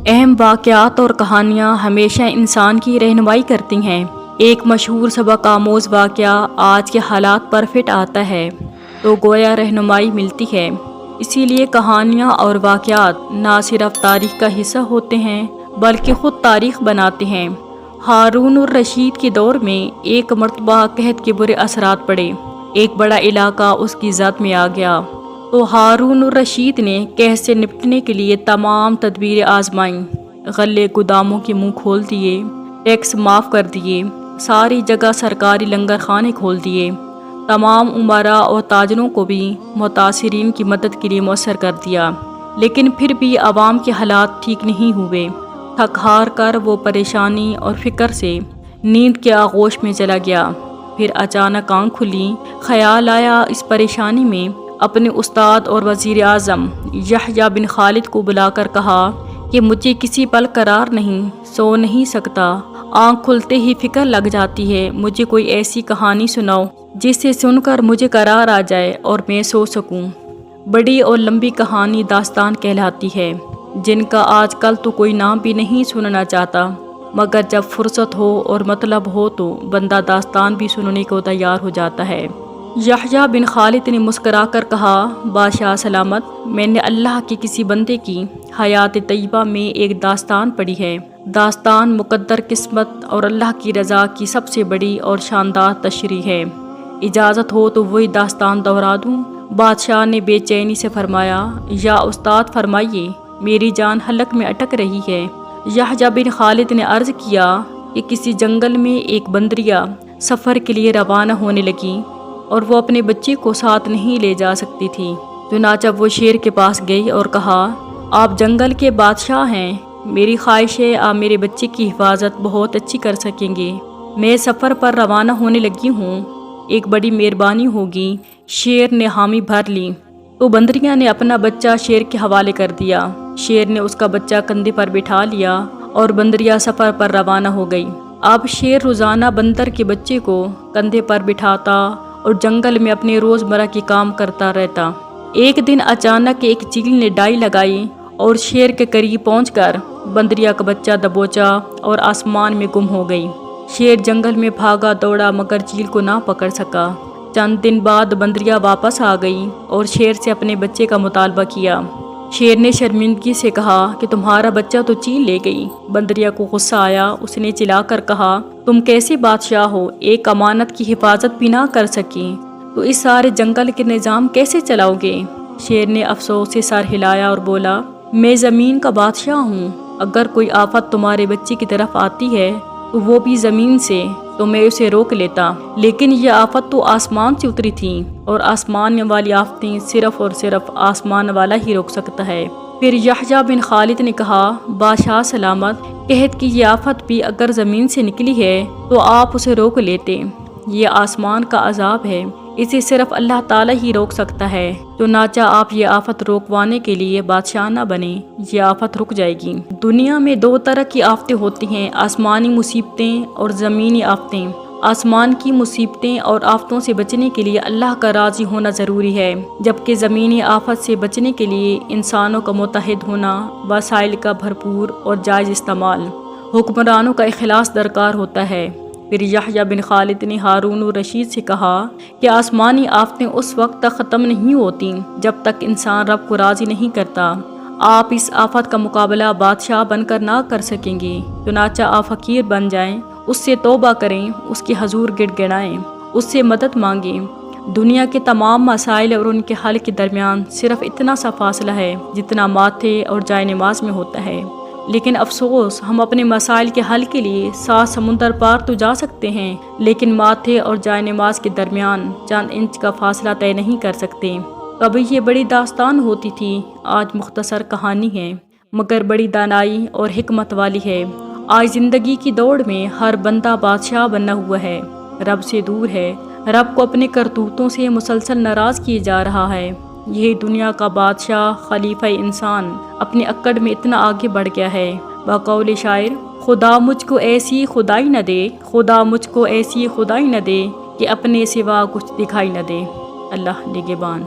اہم واقعات اور کہانیاں ہمیشہ انسان کی رہنمائی کرتی ہیں۔ ایک مشہور سبق آموز واقعہ آج کے حالات پر فٹ آتا ہے تو گویا رہنمائی ملتی ہے۔ اسی لیے کہانیاں اور واقعات نہ صرف تاریخ کا حصہ ہوتے ہیں بلکہ خود تاریخ بناتے ہیں۔ ہارون الرشید کے دور میں ایک مرتبہ قحط کے برے اثرات پڑے۔ ایک بڑا علاقہ اس کی زد میں آ گیا تو ہارون الرشید نے قحط سے نپٹنے کے لیے تمام تدبیریں آزمائیں۔ غلے گوداموں کے منہ کھول دیے، ٹیکس معاف کر دیے، ساری جگہ سرکاری لنگر خانے کھول دیے، تمام امراء اور تاجروں کو بھی متاثرین کی مدد کے لیے مؤثر کر دیا، لیکن پھر بھی عوام کے حالات ٹھیک نہیں ہوئے۔ تھک ہار کر وہ پریشانی اور فکر سے نیند کے آغوش میں چلا گیا۔ پھر اچانک آنکھ کھلی، خیال آیا اس پریشانی میں اپنے استاد اور وزیر اعظم یحییٰ بن خالد کو بلا کر کہا کہ مجھے کسی پل قرار نہیں، سو نہیں سکتا، آنکھ کھلتے ہی فکر لگ جاتی ہے، مجھے کوئی ایسی کہانی سناؤ جس سے سن کر مجھے قرار آ جائے اور میں سو سکوں۔ بڑی اور لمبی کہانی داستان کہلاتی ہے، جن کا آج کل تو کوئی نام بھی نہیں سننا چاہتا، مگر جب فرصت ہو اور مطلب ہو تو بندہ داستان بھی سننے کو تیار ہو جاتا ہے۔ یحییٰ بن خالد نے مسکرا کر کہا، بادشاہ سلامت، میں نے اللہ کے کسی بندے کی حیات طیبہ میں ایک داستان پڑھی ہے۔ داستان مقدر قسمت اور اللہ کی رضا کی سب سے بڑی اور شاندار تشریح ہے۔ اجازت ہو تو وہی داستان دہرا دوں؟ بادشاہ نے بے چینی سے فرمایا، یا استاد فرمائیے، میری جان حلق میں اٹک رہی ہے۔ یحییٰ بن خالد نے عرض کیا کہ کسی جنگل میں ایک بندریہ سفر کے لیے روانہ ہونے لگی اور وہ اپنے بچے کو ساتھ نہیں لے جا سکتی تھی۔ چنانچہ وہ شیر کے پاس گئی اور کہا، آپ جنگل کے بادشاہ ہیں، میری خواہش ہے آپ میرے بچے کی حفاظت بہت اچھی کر سکیں گے۔ میں سفر پر روانہ ہونے لگی ہوں، ایک بڑی مہربانی ہوگی۔ شیر نے حامی بھر لی تو بندریہ نے اپنا بچہ شیر کے حوالے کر دیا۔ شیر نے اس کا بچہ کندھے پر بٹھا لیا اور بندریہ سفر پر روانہ ہو گئی۔ اب شیر روزانہ بندر کے بچے کو کندھے پر بٹھاتا اور جنگل میں اپنے روزمرہ کے کام کرتا رہتا۔ ایک دن اچانک ایک چیل نے ڈائی لگائی اور شیر کے قریب پہنچ کر بندریہ کا بچہ دبوچا اور آسمان میں گم ہو گئی۔ شیر جنگل میں بھاگا دوڑا مگر چیل کو نہ پکڑ سکا۔ چند دن بعد بندریہ واپس آ گئی اور شیر سے اپنے بچے کا مطالبہ کیا۔ شیر نے شرمندگی سے کہا کہ تمہارا بچہ تو چیل لے گئی۔ بندریہ کو غصہ آیا، اس نے چلا کر کہا، تم کیسے بادشاہ ہو، ایک امانت کی حفاظت بھی نہ کر سکی تو اس سارے جنگل کے نظام کیسے چلاؤ گے؟ شیر نے افسوس سے سر ہلایا اور بولا، میں زمین کا بادشاہ ہوں، اگر کوئی آفت تمہارے بچے کی طرف آتی ہے تو وہ بھی زمین سے، تو میں اسے روک لیتا، لیکن یہ آفت تو آسمان سے اتری تھی اور آسمان والی آفتیں صرف اور صرف آسمان والا ہی روک سکتا ہے۔ پھر یحییٰ بن خالد نے کہا، بادشاہ سلامت، قحط کی یہ آفت بھی اگر زمین سے نکلی ہے تو آپ اسے روک لیتے، یہ آسمان کا عذاب ہے، اسے صرف اللہ تعالیٰ ہی روک سکتا ہے، چنانچہ آپ یہ آفت روکوانے کے لیے بادشاہ نہ بنیں، یہ آفت رک جائے گی۔ دنیا میں دو طرح کی آفتیں ہوتی ہیں، آسمانی مصیبتیں اور زمینی آفتیں۔ آسمان کی مصیبتیں اور آفتوں سے بچنے کے لیے اللہ کا راضی ہونا ضروری ہے، جبکہ زمینی آفت سے بچنے کے لیے انسانوں کا متحد ہونا، وسائل کا بھرپور اور جائز استعمال، حکمرانوں کا اخلاص درکار ہوتا ہے۔ پھر یحییٰ بن خالد نے ہارون الرشید سے کہا کہ آسمانی آفتیں اس وقت تک ختم نہیں ہوتیں جب تک انسان رب کو راضی نہیں کرتا۔ آپ اس آفت کا مقابلہ بادشاہ بن کر نہ کر سکیں گے، چنانچہ آپ فقیر بن جائیں، اس سے توبہ کریں، اس کے حضور گڑ گڑائیں، اس سے مدد مانگیں۔ دنیا کے تمام مسائل اور ان کے حل کے درمیان صرف اتنا سا فاصلہ ہے جتنا ماتھے اور جائے نماز میں ہوتا ہے، لیکن افسوس ہم اپنے مسائل کے حل کے لیے 7 سمندر پار تو جا سکتے ہیں، لیکن ماتھے اور جائے نماز کے درمیان چند انچ کا فاصلہ طے نہیں کر سکتے۔ کبھی یہ بڑی داستان ہوتی تھی، آج مختصر کہانی ہے، مگر بڑی دانائی اور حکمت والی ہے۔ آج زندگی کی دوڑ میں ہر بندہ بادشاہ بنا ہوا ہے، رب سے دور ہے، رب کو اپنے کرتوتوں سے مسلسل ناراض کیے جا رہا ہے۔ یہی دنیا کا بادشاہ خلیفہ انسان اپنے اکڑ میں اتنا آگے بڑھ گیا ہے۔ بقول شاعر، خدا مجھ کو ایسی خدائی نہ دے، خدا مجھ کو ایسی خدائی نہ دے کہ اپنے سوا کچھ دکھائی نہ دے۔ اللہ نگہبان۔